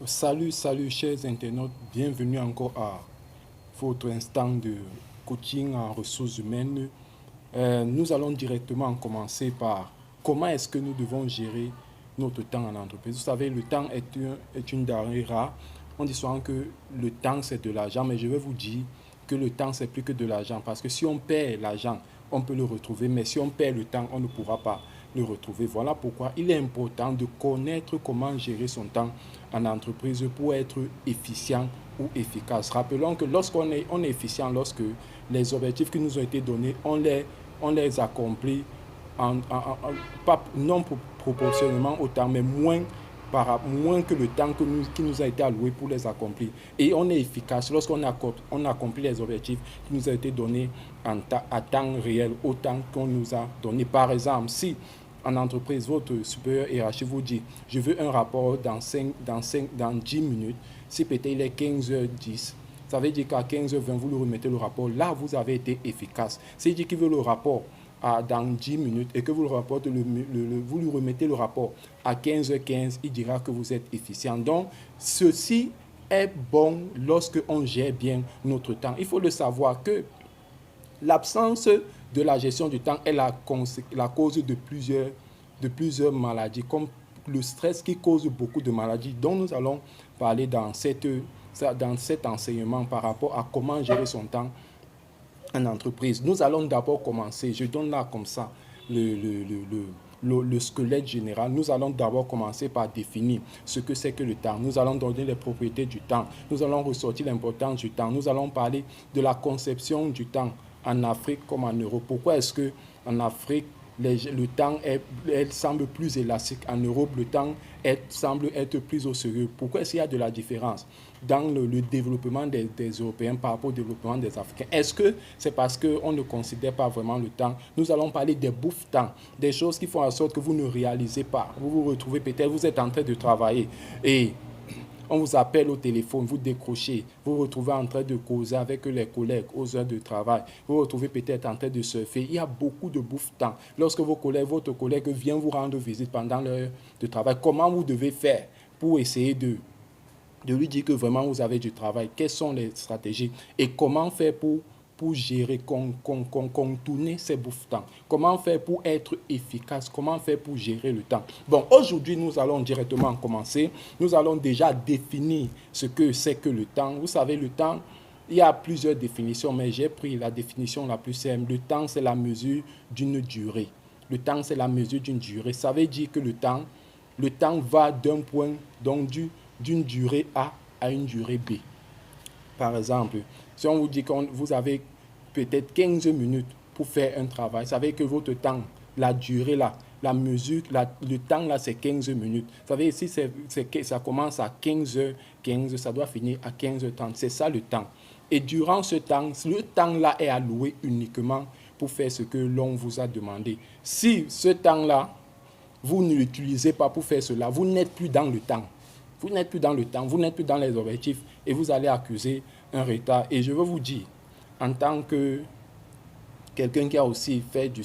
Salut, salut chers internautes, bienvenue encore à votre instant de coaching en ressources humaines. Nous allons directement commencer par comment est-ce que nous devons gérer notre temps en entreprise. Vous savez, le temps est une denrée rare. On dit souvent que le temps c'est de l'argent, mais je vais vous dire que le temps c'est plus que de l'argent parce que si on perd l'argent, on peut le retrouver, mais si on perd le temps, on ne pourra pas le retrouver. Voilà pourquoi il est important de connaître comment gérer son temps en entreprise pour être efficient ou efficace. Rappelons que lorsqu'on est efficient, lorsque les objectifs qui nous ont été donnés, on les accomplit pas, non proportionnellement au temps, mais moins que le temps qui nous a été alloué pour les accomplir. Et on est efficace lorsqu'on accomplit les objectifs qui nous ont été donnés à temps réel, au temps qu'on nous a donné. Par exemple, si en entreprise, votre supérieur hiérarchique vous dit « je veux un rapport dans 10 minutes », si peut-être il est 15h10, ça veut dire qu'à 15h20, vous lui remettez le rapport. Là, vous avez été efficace. S'il dit qu'il veut le rapport dans 10 minutes et que vous, vous lui remettez le rapport à 15h15, il dira que vous êtes efficient. Donc, ceci est bon lorsque on gère bien notre temps. Il faut le savoir que l'absence de la gestion du temps est la cause de plusieurs maladies, comme le stress qui cause beaucoup de maladies, dont nous allons parler dans cet enseignement par rapport à comment gérer son temps en entreprise. Nous allons d'abord commencer, je donne là comme ça le squelette général. Nous allons d'abord commencer par définir ce que c'est que le temps. Nous allons donner les propriétés du temps. Nous allons ressortir l'importance du temps. Nous allons parler de la conception du temps en Afrique comme en Europe. Pourquoi est-ce que en Afrique, le temps semble plus élastique? En Europe, le temps semble être plus au sérieux. Pourquoi est-ce qu'il y a de la différence dans le développement des Européens par rapport au développement des Africains? Est-ce que c'est parce qu'on ne considère pas vraiment le temps? Nous allons parler des bouffes-temps, des choses qui font en sorte que vous ne réalisez pas. Vous vous retrouvez peut-être, vous êtes en train de travailler et on vous appelle au téléphone, vous décrochez, vous vous retrouvez en train de causer avec les collègues aux heures de travail, vous vous retrouvez peut-être en train de surfer. Il y a beaucoup de bouffe-temps. Lorsque votre collègue vient vous rendre visite pendant l'heure de travail, comment vous devez faire pour essayer de lui dire que vraiment vous avez du travail? Quelles sont les stratégies et comment faire pour gérer, contourner ces bouffes-temps? Comment faire pour être efficace? Comment faire pour gérer le temps? Bon, aujourd'hui, nous allons directement commencer. Nous allons déjà définir ce que c'est que le temps. Vous savez, le temps, il y a plusieurs définitions, mais j'ai pris la définition la plus simple. Le temps, c'est la mesure d'une durée. Le temps, c'est la mesure d'une durée. Ça veut dire que le temps va d'un point, donc d'une durée A à une durée B. Par exemple, si on vous dit que vous avez peut-être 15 minutes pour faire un travail, ça veut dire que votre temps, la durée là, la mesure, le temps là, c'est 15 minutes. Ça veut dire si ça commence à 15h15, ça doit finir à 15h30. C'est ça le temps. Et durant ce temps, le temps là est alloué uniquement pour faire ce que l'on vous a demandé. Si ce temps là, vous ne l'utilisez pas pour faire cela, vous n'êtes plus dans le temps. Vous n'êtes plus dans le temps, vous n'êtes plus dans les objectifs et vous allez accuser un retard. Et je veux vous dire, en tant que quelqu'un qui a aussi fait du